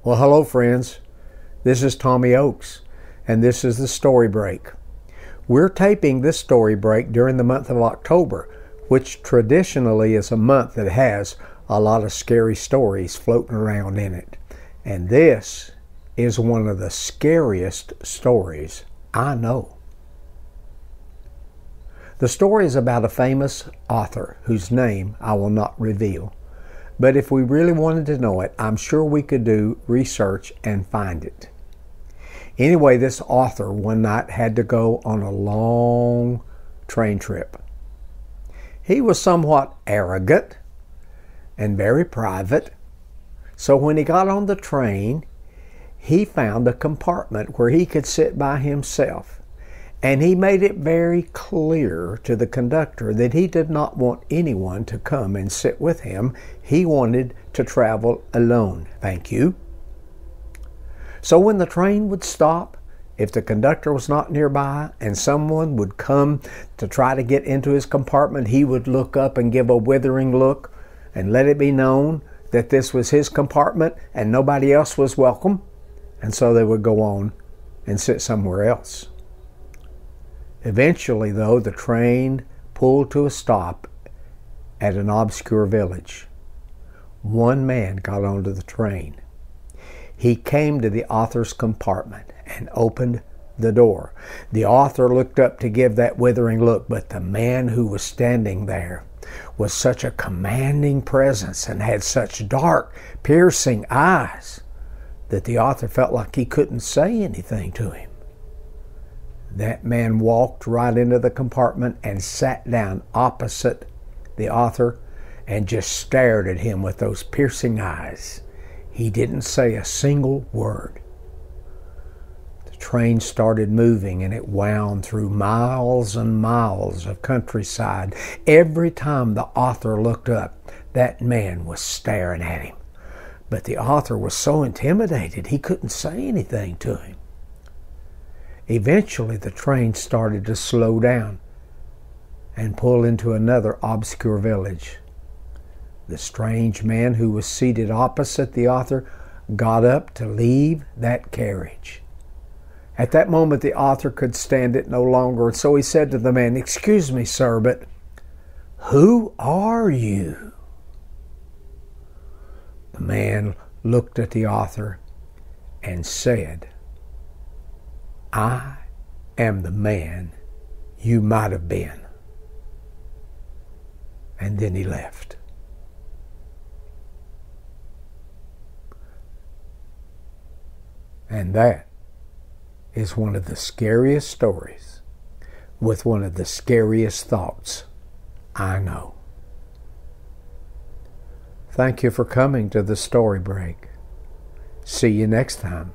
Well, hello friends. This is Tommy Oakes, and this is the Story Break. We're taping this story break during the month of October, which traditionally is a month that has a lot of scary stories floating around in it. And this is one of the scariest stories I know. The story is about a famous author whose name I will not reveal. But if we really wanted to know it, I'm sure we could do research and find it. Anyway, this author one night had to go on a long train trip. He was somewhat arrogant and very private. So when he got on the train, he found a compartment where he could sit by himself. And he made it very clear to the conductor that he did not want anyone to come and sit with him. He wanted to travel alone. Thank you. So when the train would stop, if the conductor was not nearby and someone would come to try to get into his compartment, he would look up and give a withering look and let it be known that this was his compartment and nobody else was welcome. And so they would go on and sit somewhere else. Eventually, though, the train pulled to a stop at an obscure village. One man got onto the train. He came to the author's compartment and opened the door. The author looked up to give that withering look, but the man who was standing there was such a commanding presence and had such dark, piercing eyes that the author felt like he couldn't say anything to him. That man walked right into the compartment and sat down opposite the author and just stared at him with those piercing eyes. He didn't say a single word. The train started moving and it wound through miles and miles of countryside. Every time the author looked up, that man was staring at him. But the author was so intimidated he couldn't say anything to him. Eventually, the train started to slow down and pull into another obscure village. The strange man who was seated opposite the author got up to leave that carriage. At that moment, the author could stand it no longer, and so he said to the man, "Excuse me, sir, but who are you?" The man looked at the author and said, "I am the man you might have been." And then he left. And that is one of the scariest stories with one of the scariest thoughts I know. Thank you for coming to the Story Break. See you next time.